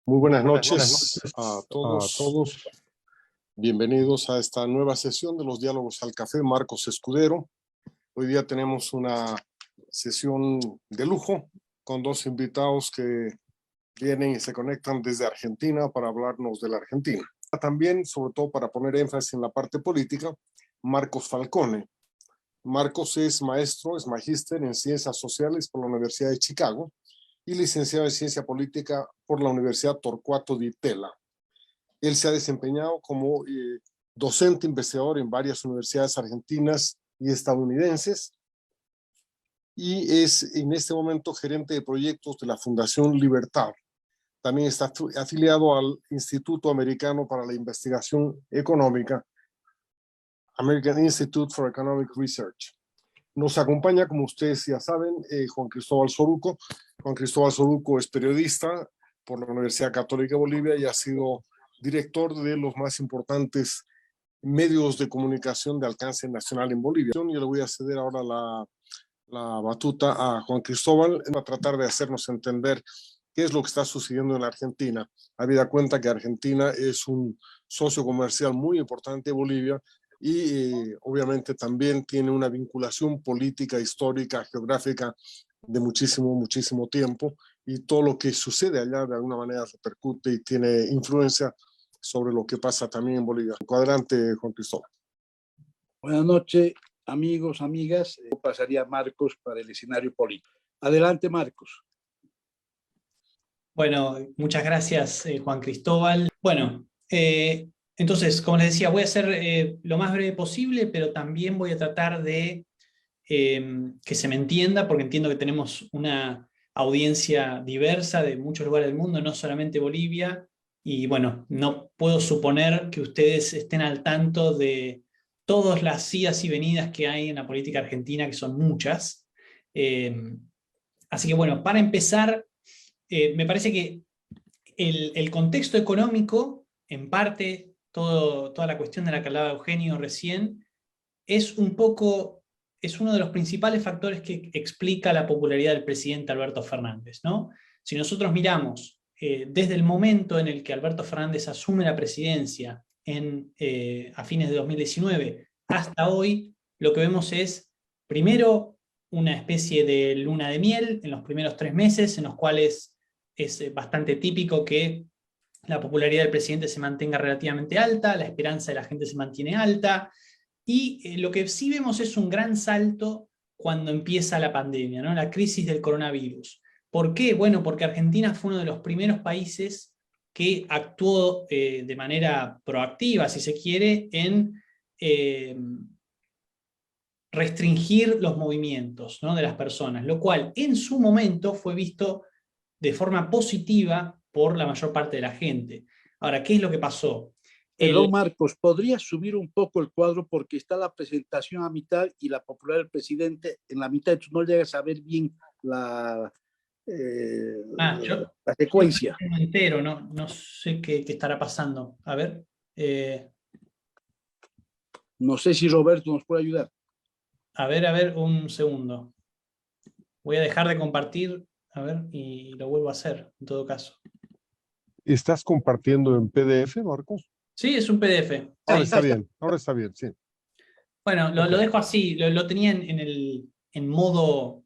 Muy buenas Buenas noches noches a a todos. todos. Bienvenidos a esta nueva sesión de los Diálogos al Café. Marcos Escudero. Hoy día tenemos una sesión de lujo con dos invitados que vienen y se conectan desde Argentina para hablarnos de la Argentina. También, sobre todo para poner énfasis en la parte política, Marcos Falcone. Marcos es maestro, es magíster en Ciencias Sociales por la Universidad de Chicago y licenciado en Ciencia Política por la Universidad Torcuato Di Tella. Él se ha desempeñado como docente investigador en varias universidades argentinas y estadounidenses y es en este momento gerente de proyectos de la Fundación Libertad. También está afiliado al Instituto Americano para la Investigación Económica, American Institute for Economic Research. Nos acompaña, como ustedes ya saben, Juan Cristóbal Soruco. Juan Cristóbal Soruco es periodista por la Universidad Católica de Bolivia y ha sido director de los más importantes medios de comunicación de alcance nacional en Bolivia. Yo le voy a ceder ahora la batuta a Juan Cristóbal para tratar de hacernos entender qué es lo que está sucediendo en la Argentina, habida cuenta que Argentina es un socio comercial muy importante de Bolivia y obviamente también tiene una vinculación política, histórica, geográfica de muchísimo tiempo, y todo lo que sucede allá de alguna manera repercute y tiene influencia sobre lo que pasa también en Bolivia. Adelante, Juan Cristóbal. Buenas noches, amigos, amigas. Pasaría a Marcos para el escenario político. Adelante, Marcos. Bueno, muchas gracias, Juan Cristóbal. Bueno, entonces, como les decía, voy a ser lo más breve posible, pero también voy a tratar de que se me entienda, porque entiendo que tenemos una audiencia diversa de muchos lugares del mundo, no solamente Bolivia, y bueno, no puedo suponer que ustedes estén al tanto de todas las idas y venidas que hay en la política argentina, que son muchas. Así que bueno, para empezar, me parece que el contexto económico, en parte, toda la cuestión de la que hablaba Eugenio recién, es uno de los principales factores que explica la popularidad del presidente Alberto Fernández, ¿no? Si nosotros miramos desde el momento en el que Alberto Fernández asume la presidencia a fines de 2019 hasta hoy, lo que vemos es, primero, una especie de luna de miel en los primeros 3 meses, en los cuales es bastante típico que la popularidad del presidente se mantenga relativamente alta, la esperanza de la gente se mantiene alta, y lo que sí vemos es un gran salto cuando empieza la pandemia, ¿no? La crisis del coronavirus. ¿Por qué? Bueno, porque Argentina fue uno de los primeros países que actuó de manera proactiva, si se quiere, en restringir los movimientos, ¿no?, de las personas, lo cual en su momento fue visto de forma positiva por la mayor parte de la gente. Ahora, ¿qué es lo que pasó? Perdón, Marcos, ¿podrías subir un poco el cuadro? Porque está la presentación a mitad y la popular del presidente en la mitad, tú no llegas a ver bien la secuencia. Yo entero, no sé qué estará pasando. A ver. No sé si Roberto nos puede ayudar. A ver, un segundo. Voy a dejar de compartir, a ver, y lo vuelvo a hacer, en todo caso. ¿Estás compartiendo en PDF, Marcos? Sí, es un PDF. Ahora está bien, sí. Bueno, lo dejo así, lo tenía en modo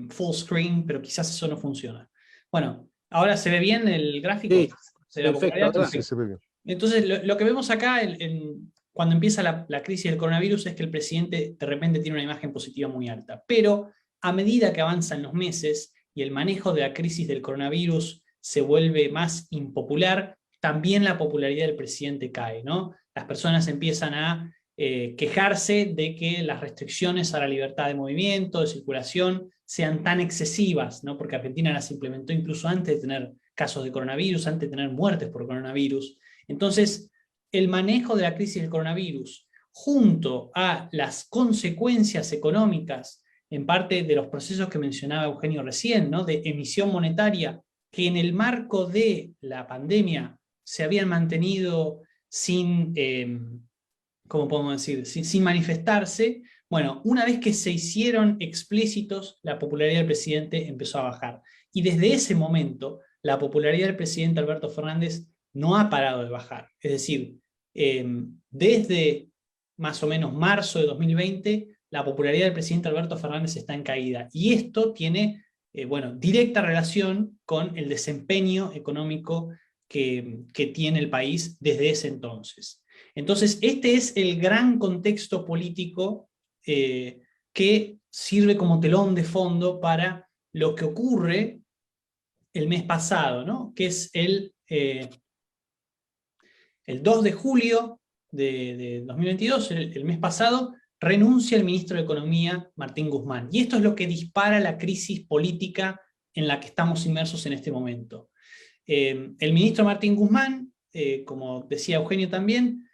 full screen, pero quizás eso no funciona. Bueno, ¿ahora se ve bien el gráfico? Sí, perfecto. Sí, se ve bien. Entonces, lo que vemos acá, cuando empieza la crisis del coronavirus, es que el presidente de repente tiene una imagen positiva muy alta. Pero a medida que avanzan los meses y el manejo de la crisis del coronavirus se vuelve más impopular, también la popularidad del presidente cae, ¿no? Las personas empiezan a quejarse de que las restricciones a la libertad de movimiento, de circulación, sean tan excesivas, ¿no? Porque Argentina las implementó incluso antes de tener casos de coronavirus, antes de tener muertes por coronavirus. Entonces, el manejo de la crisis del coronavirus, junto a las consecuencias económicas, en parte de los procesos que mencionaba Eugenio recién, ¿no?, de emisión monetaria, que en el marco de la pandemia se habían mantenido sin, ¿cómo podemos decir?, sin manifestarse. Bueno, una vez que se hicieron explícitos, la popularidad del presidente empezó a bajar. Y desde ese momento, la popularidad del presidente Alberto Fernández no ha parado de bajar. Es decir, desde más o menos marzo de 2020, la popularidad del presidente Alberto Fernández está en caída. Y esto tiene, directa relación con el desempeño económico que tiene el país desde ese entonces. Entonces, este es el gran contexto político que sirve como telón de fondo para lo que ocurre el mes pasado, ¿no? Que es el 2 de julio de 2022, el mes pasado, renuncia el ministro de Economía, Martín Guzmán. Y esto es lo que dispara la crisis política en la que estamos inmersos en este momento. El ministro Martín Guzmán, como decía Eugenio también,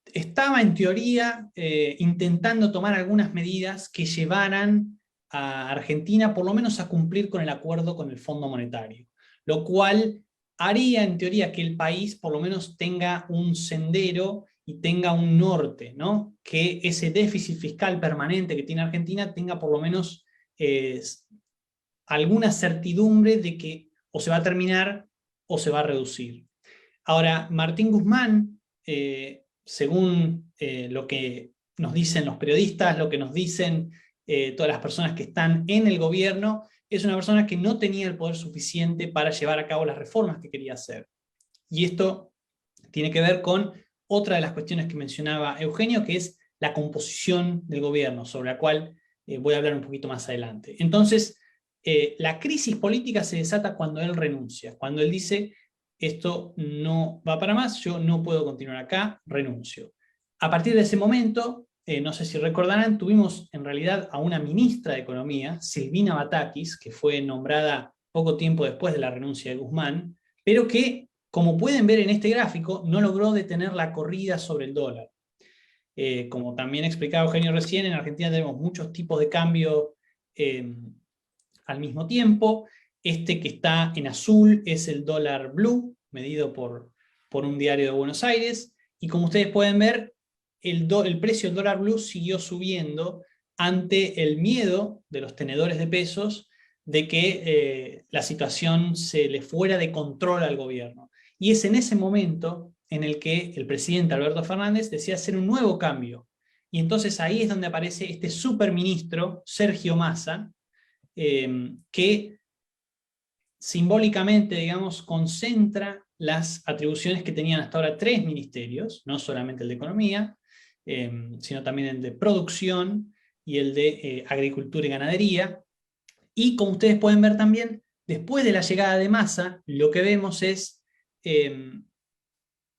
estaba en teoría intentando tomar algunas medidas que llevaran a Argentina por lo menos a cumplir con el acuerdo con el Fondo Monetario, lo cual haría en teoría que el país por lo menos tenga un sendero y tenga un norte, ¿no? Que ese déficit fiscal permanente que tiene Argentina tenga por lo menos alguna certidumbre de que o se va a terminar o se va a reducir. Ahora, Martín Guzmán, según lo que nos dicen los periodistas, lo que nos dicen todas las personas que están en el gobierno, es una persona que no tenía el poder suficiente para llevar a cabo las reformas que quería hacer. Y esto tiene que ver con otra de las cuestiones que mencionaba Eugenio, que es la composición del gobierno, sobre la cual voy a hablar un poquito más adelante. Entonces, la crisis política se desata cuando él renuncia, cuando él dice, esto no va para más, yo no puedo continuar acá, renuncio. A partir de ese momento, no sé si recordarán, tuvimos en realidad a una ministra de Economía, Silvina Batakis, que fue nombrada poco tiempo después de la renuncia de Guzmán, pero que, como pueden ver en este gráfico, no logró detener la corrida sobre el dólar. Como también explicaba Eugenio recién, en Argentina tenemos muchos tipos de cambio al mismo tiempo. Este que está en azul es el dólar blue, medido por un diario de Buenos Aires, y como ustedes pueden ver, el precio del dólar blue siguió subiendo ante el miedo de los tenedores de pesos de que la situación se le fuera de control al gobierno. Y es en ese momento en el que el presidente Alberto Fernández decía hacer un nuevo cambio. Y entonces ahí es donde aparece este superministro, Sergio Massa, que simbólicamente, digamos, concentra las atribuciones que tenían hasta ahora 3 ministerios, no solamente el de Economía, sino también el de Producción y el de Agricultura y Ganadería. Y como ustedes pueden ver también, después de la llegada de Massa, lo que vemos es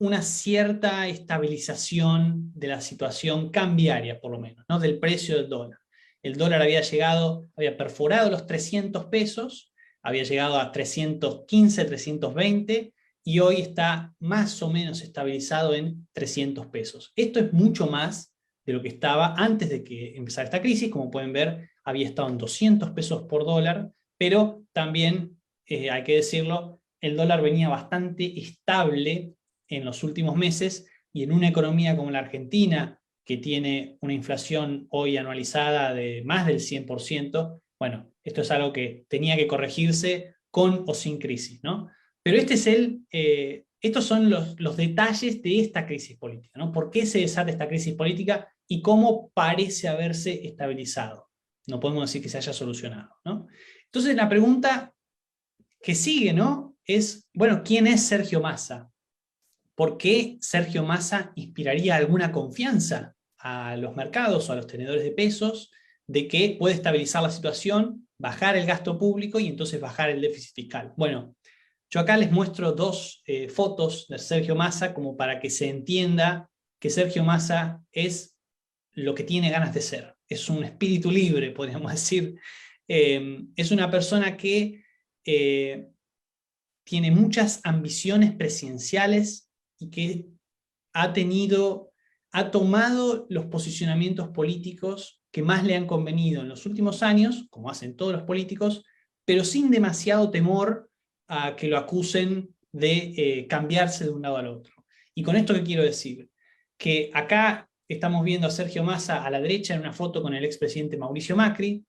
una cierta estabilización de la situación cambiaria, por lo menos, ¿no? Del precio del dólar. El dólar había perforado los 300 pesos, había llegado a 315, 320, y hoy está más o menos estabilizado en 300 pesos. Esto es mucho más de lo que estaba antes de que empezara esta crisis. Como pueden ver, había estado en 200 pesos por dólar, pero también, hay que decirlo, el dólar venía bastante estable en los últimos meses, y en una economía como la Argentina, que tiene una inflación hoy anualizada de más del 100%, bueno, esto es algo que tenía que corregirse con o sin crisis, ¿no? Pero estos son los detalles de esta crisis política, ¿no? ¿Por qué se desata esta crisis política y cómo parece haberse estabilizado? No podemos decir que se haya solucionado, ¿no? Entonces la pregunta que sigue, ¿no? Es, bueno, ¿quién es Sergio Massa? ¿Por qué Sergio Massa inspiraría alguna confianza a los mercados o a los tenedores de pesos de que puede estabilizar la situación, bajar el gasto público y entonces bajar el déficit fiscal? Bueno, yo acá les muestro 2 fotos de Sergio Massa como para que se entienda que Sergio Massa es lo que tiene ganas de ser. Es un espíritu libre, podríamos decir. Es una persona que tiene muchas ambiciones presidenciales y que ha tomado los posicionamientos políticos que más le han convenido en los últimos años, como hacen todos los políticos, pero sin demasiado temor a que lo acusen de cambiarse de un lado al otro. ¿Y con esto qué quiero decir? Que acá estamos viendo a Sergio Massa a la derecha en una foto con el expresidente Mauricio Macri.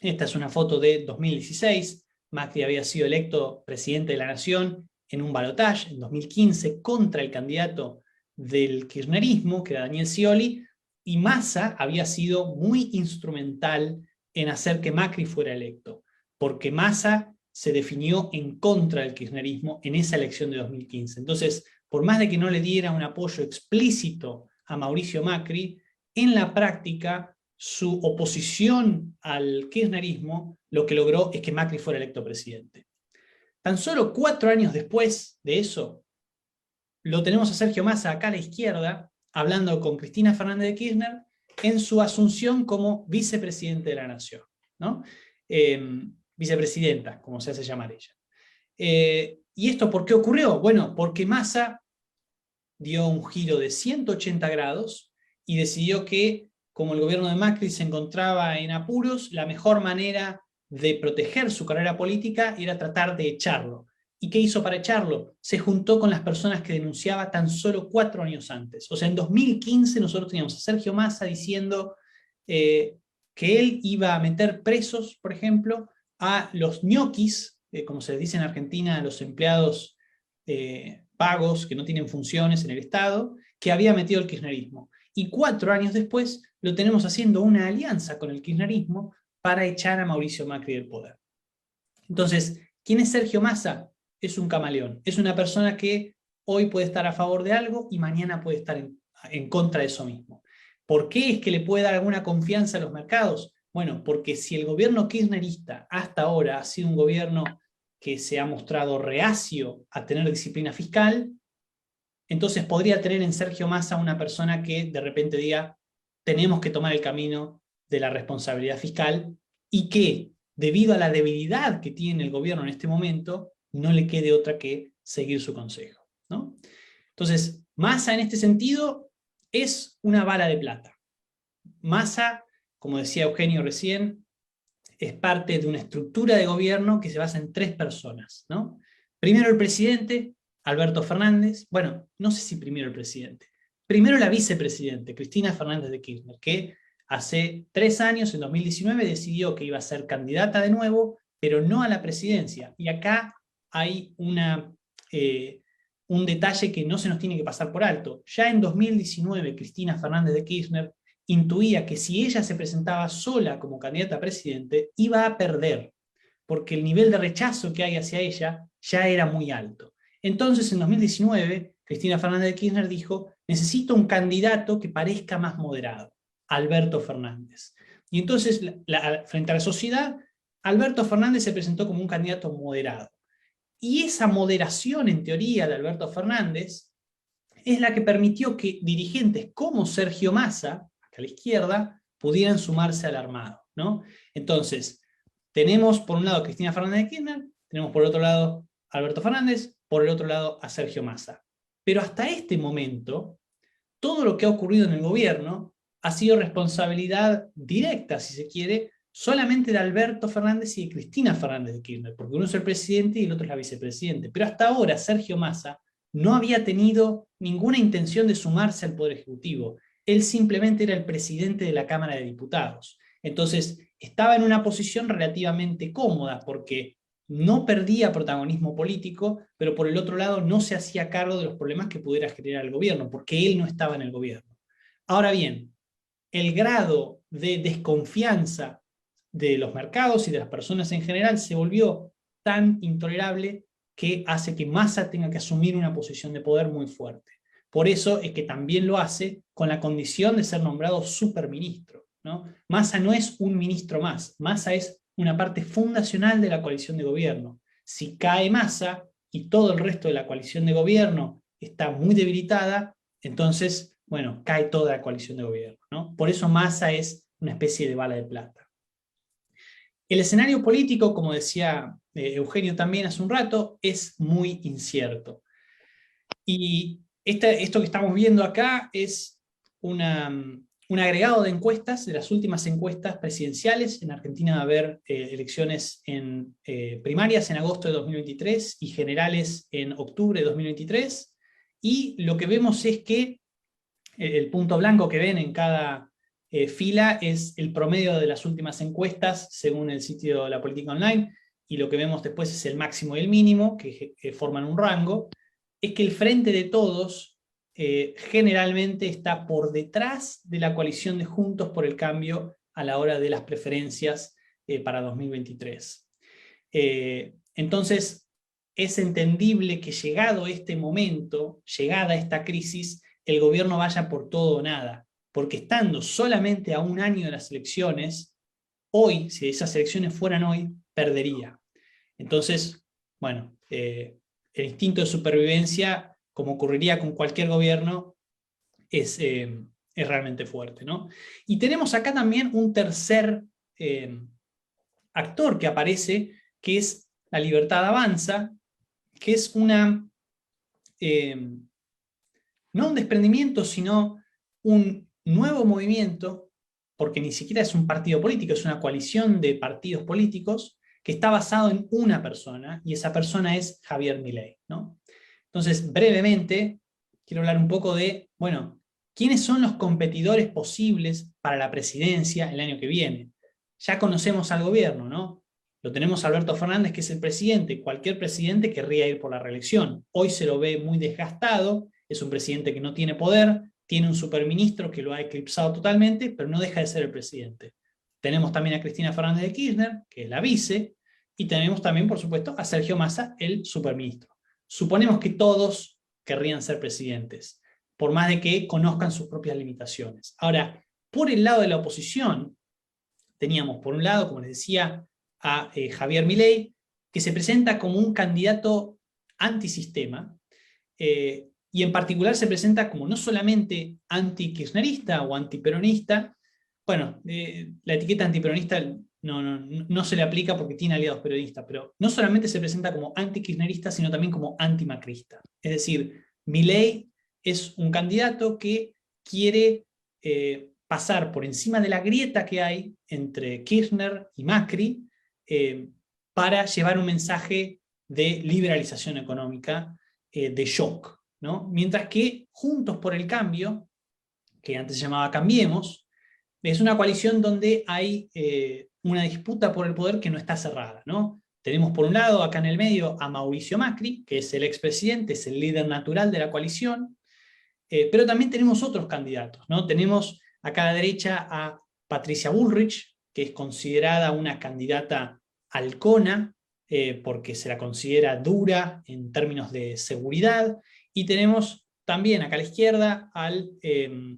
Esta es una foto de 2016, Macri había sido electo presidente de la Nación en un balotaje en 2015 contra el candidato del kirchnerismo, que era Daniel Scioli, y Massa había sido muy instrumental en hacer que Macri fuera electo, porque Massa se definió en contra del kirchnerismo en esa elección de 2015. Entonces, por más de que no le diera un apoyo explícito a Mauricio Macri, en la práctica su oposición al kirchnerismo lo que logró es que Macri fuera electo presidente. Tan solo 4 años después de eso, lo tenemos a Sergio Massa acá a la izquierda, hablando con Cristina Fernández de Kirchner en su asunción como vicepresidente de la Nación, ¿no? Vicepresidenta, como se hace llamar ella. ¿Y esto por qué ocurrió? Bueno, porque Massa dio un giro de 180 grados y decidió que, como el gobierno de Macri se encontraba en apuros, la mejor manera de proteger su carrera política era tratar de echarlo. ¿Y qué hizo para echarlo? Se juntó con las personas que denunciaba tan solo 4 años antes. O sea, en 2015 nosotros teníamos a Sergio Massa diciendo que él iba a meter presos, por ejemplo, a los ñoquis, como se dice en Argentina, a los empleados pagos que no tienen funciones en el Estado, que había metido el kirchnerismo. Y 4 años después lo tenemos haciendo una alianza con el kirchnerismo para echar a Mauricio Macri del poder. Entonces, ¿quién es Sergio Massa? Es un camaleón, es una persona que hoy puede estar a favor de algo y mañana puede estar en contra de eso mismo. ¿Por qué es que le puede dar alguna confianza a los mercados? Bueno, porque si el gobierno kirchnerista hasta ahora ha sido un gobierno que se ha mostrado reacio a tener disciplina fiscal, entonces podría tener en Sergio Massa una persona que de repente diga, tenemos que tomar el camino de la responsabilidad fiscal, y que, debido a la debilidad que tiene el gobierno en este momento, no le quede otra que seguir su consejo, ¿no? Entonces, Massa en este sentido es una bala de plata. Massa, como decía Eugenio recién, es parte de una estructura de gobierno que se basa en 3 personas, ¿no? Primero el presidente, Alberto Fernández. Bueno, no sé si primero el presidente. Primero la vicepresidente, Cristina Fernández de Kirchner, que hace 3 años, en 2019, decidió que iba a ser candidata de nuevo, pero no a la presidencia. Y acá hay un detalle que no se nos tiene que pasar por alto. Ya en 2019, Cristina Fernández de Kirchner intuía que si ella se presentaba sola como candidata a presidente, iba a perder, porque el nivel de rechazo que hay hacia ella ya era muy alto. Entonces, en 2019, Cristina Fernández de Kirchner dijo, necesito un candidato que parezca más moderado, Alberto Fernández. Y entonces, frente a la sociedad, Alberto Fernández se presentó como un candidato moderado. Y esa moderación, en teoría, de Alberto Fernández, es la que permitió que dirigentes como Sergio Massa, acá a la izquierda, pudieran sumarse al armado, ¿no? Entonces, tenemos por un lado a Cristina Fernández de Kirchner, tenemos por otro lado a Alberto Fernández, por el otro lado a Sergio Massa. Pero hasta este momento, todo lo que ha ocurrido en el gobierno ha sido responsabilidad directa, si se quiere, solamente de Alberto Fernández y de Cristina Fernández de Kirchner, porque uno es el presidente y el otro es la vicepresidente. Pero hasta ahora Sergio Massa no había tenido ninguna intención de sumarse al Poder Ejecutivo. Él simplemente era el presidente de la Cámara de Diputados. Entonces, estaba en una posición relativamente cómoda, porque no perdía protagonismo político, pero por el otro lado no se hacía cargo de los problemas que pudiera generar el gobierno, porque él no estaba en el gobierno. Ahora bien, el grado de desconfianza de los mercados y de las personas en general se volvió tan intolerable que hace que Massa tenga que asumir una posición de poder muy fuerte. Por eso es que también lo hace con la condición de ser nombrado superministro, ¿no? Massa no es un ministro más, Massa es una parte fundacional de la coalición de gobierno. Si cae Massa y todo el resto de la coalición de gobierno está muy debilitada, entonces, bueno, cae toda la coalición de gobierno, ¿no? Por eso Massa es una especie de bala de plata. El escenario político, como decía Eugenio también hace un rato, es muy incierto. Y esto que estamos viendo acá es un agregado de encuestas, de las últimas encuestas presidenciales. En Argentina va a haber elecciones primarias en agosto de 2023 y generales en octubre de 2023. Y lo que vemos es que el punto blanco que ven en cada fila es el promedio de las últimas encuestas según el sitio La Política Online, y lo que vemos después es el máximo y el mínimo, que forman un rango, es que el Frente de Todos generalmente está por detrás de la coalición de Juntos por el Cambio a la hora de las preferencias para 2023. Entonces, es entendible que llegado este momento, llegada esta crisis, el gobierno vaya por todo o nada, porque estando solamente a un año de las elecciones, hoy, si esas elecciones fueran hoy, perdería. Entonces, bueno, el instinto de supervivencia, como ocurriría con cualquier gobierno, es realmente fuerte, ¿no? Y tenemos acá también un tercer actor que aparece, que es La Libertad Avanza, que es una, no un desprendimiento, sino un nuevo movimiento, porque ni siquiera es un partido político, es una coalición de partidos políticos que está basado en una persona, y esa persona es Javier Milei, ¿no? Entonces, brevemente, quiero hablar un poco de, bueno, ¿quiénes son los competidores posibles para la presidencia el año que viene? Ya conocemos al gobierno, ¿no? Lo tenemos a Alberto Fernández, que es el presidente. Cualquier presidente querría ir por la reelección. Hoy se lo ve muy desgastado, es un presidente que no tiene poder, tiene un superministro que lo ha eclipsado totalmente, pero no deja de ser el presidente. Tenemos también a Cristina Fernández de Kirchner, que es la vice, y tenemos también, por supuesto, a Sergio Massa, el superministro. Suponemos que todos querrían ser presidentes, por más de que conozcan sus propias limitaciones. Ahora, por el lado de la oposición, teníamos por un lado, como les decía, a Javier Milei, que se presenta como un candidato antisistema, y en particular se presenta como no solamente anti-kirchnerista o antiperonista. Bueno, la etiqueta antiperonista no se le aplica porque tiene aliados peronistas, pero no solamente se presenta como anti-kirchnerista, sino también como anti-macrista. Es decir, Milei es un candidato que quiere pasar por encima de la grieta que hay entre Kirchner y Macri para llevar un mensaje de liberalización económica, de shock, ¿no? Mientras que Juntos por el Cambio, que antes se llamaba Cambiemos, es una coalición donde hay una disputa por el poder que no está cerrada, ¿no? Tenemos por un lado, acá en el medio, a Mauricio Macri, que es el expresidente, es el líder natural de la coalición, pero también tenemos otros candidatos, ¿no? Tenemos acá a la derecha a Patricia Bullrich, que es considerada una candidata halcona, porque se la considera dura en términos de seguridad, y tenemos también acá a la izquierda al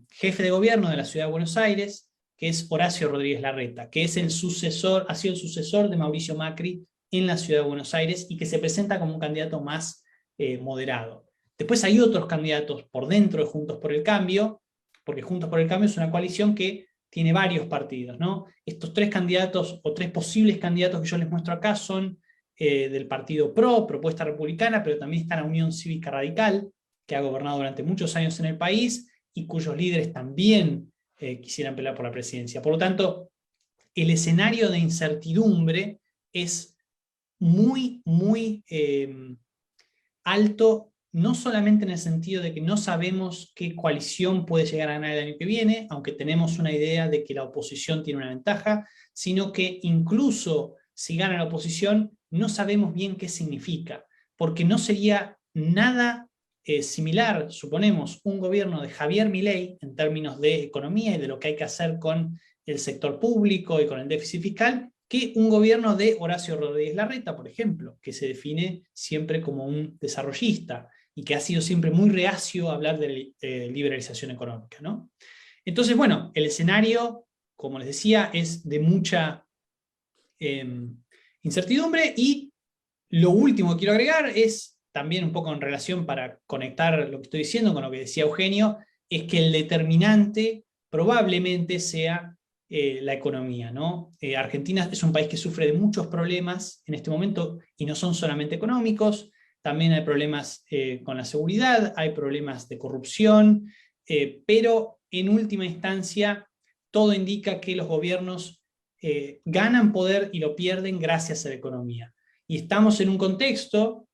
jefe de gobierno de la Ciudad de Buenos Aires, que es Horacio Rodríguez Larreta, que es ha sido el sucesor de Mauricio Macri en la Ciudad de Buenos Aires y que se presenta como un candidato más moderado. Después hay otros candidatos por dentro de Juntos por el Cambio, porque Juntos por el Cambio es una coalición que tiene varios partidos, ¿no? Estos tres candidatos o tres posibles candidatos que yo les muestro acá son del partido PRO, Propuesta Republicana, pero también está la Unión Cívica Radical, que ha gobernado durante muchos años en el país y cuyos líderes también quisieran pelear por la presidencia. Por lo tanto, el escenario de incertidumbre es muy, muy alto, no solamente en el sentido de que no sabemos qué coalición puede llegar a ganar el año que viene, aunque tenemos una idea de que la oposición tiene una ventaja, sino que incluso si gana la oposición, no sabemos bien qué significa, porque no sería nada similar, suponemos, un gobierno de Javier Milei en términos de economía y de lo que hay que hacer con el sector público y con el déficit fiscal, que un gobierno de Horacio Rodríguez Larreta, por ejemplo, que se define siempre como un desarrollista y que ha sido siempre muy reacio a hablar de liberalización económica, ¿no? Entonces, bueno, el escenario, como les decía, es de mucha incertidumbre, y lo último que quiero agregar es, también un poco en relación para conectar lo que estoy diciendo con lo que decía Eugenio, es que el determinante probablemente sea la economía, ¿no? Argentina es un país que sufre de muchos problemas en este momento, y no son solamente económicos, también hay problemas con la seguridad, hay problemas de corrupción, pero en última instancia todo indica que los gobiernos ganan poder y lo pierden gracias a la economía. Y estamos en un contexto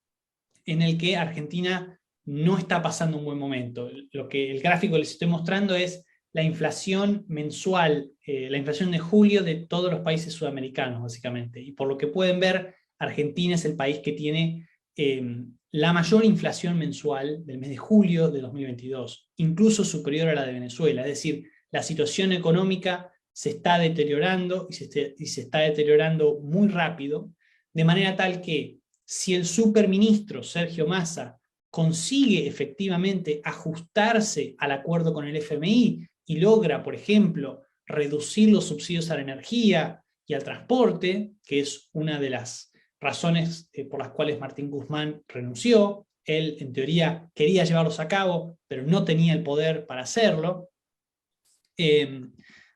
en el que Argentina no está pasando un buen momento. El gráfico que les estoy mostrando es la inflación mensual, la inflación de julio de todos los países sudamericanos, básicamente. Y por lo que pueden ver, Argentina es el país que tiene la mayor inflación mensual del mes de julio de 2022, incluso superior a la de Venezuela. Es decir, la situación económica se está deteriorando y se está deteriorando muy rápido, de manera tal que si el superministro Sergio Massa consigue efectivamente ajustarse al acuerdo con el FMI y logra, por ejemplo, reducir los subsidios a la energía y al transporte, que es una de las razones por las cuales Martín Guzmán renunció. Él, en teoría, quería llevarlos a cabo, pero no tenía el poder para hacerlo.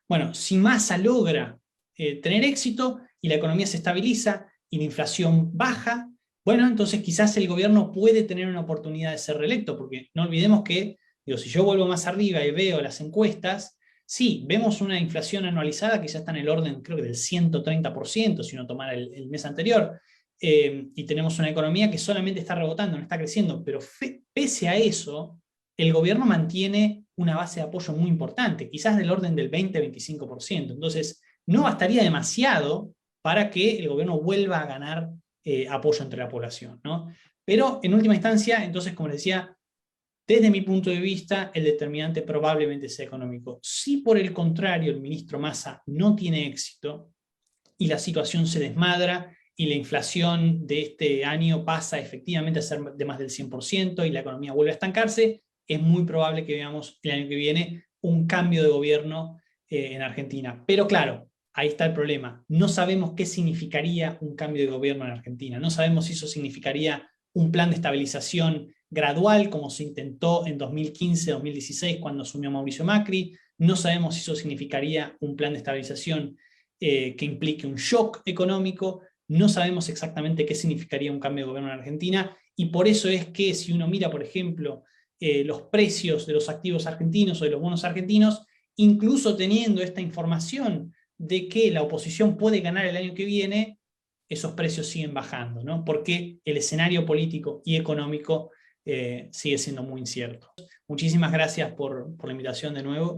Bueno, si Massa logra tener éxito y la economía se estabiliza y la inflación baja, bueno, entonces quizás el gobierno puede tener una oportunidad de ser reelecto, porque no olvidemos que, digo, si yo vuelvo más arriba y veo las encuestas, sí, vemos una inflación anualizada que ya está en el orden, creo que del 130%, si uno tomara el mes anterior, y tenemos una economía que solamente está rebotando, no está creciendo, pero pese a eso, el gobierno mantiene una base de apoyo muy importante, quizás del orden del 20-25%. Entonces, no bastaría demasiado para que el gobierno vuelva a ganar apoyo entre la población, ¿no? Pero, en última instancia, entonces, como les decía, desde mi punto de vista, el determinante probablemente sea económico. Si por el contrario el ministro Massa no tiene éxito y la situación se desmadra y la inflación de este año pasa efectivamente a ser de más del 100% y la economía vuelve a estancarse, es muy probable que veamos el año que viene un cambio de gobierno en Argentina. Pero claro, ahí está el problema. No sabemos qué significaría un cambio de gobierno en Argentina. No sabemos si eso significaría un plan de estabilización gradual, como se intentó en 2015-2016 cuando asumió Mauricio Macri. No sabemos si eso significaría un plan de estabilización que implique un shock económico. No sabemos exactamente qué significaría un cambio de gobierno en Argentina, y por eso es que si uno mira, por ejemplo, los precios de los activos argentinos o de los bonos argentinos, incluso teniendo esta información de que la oposición puede ganar el año que viene, esos precios siguen bajando, ¿no? Porque el escenario político y económico sigue siendo muy incierto. Muchísimas gracias por la invitación de nuevo.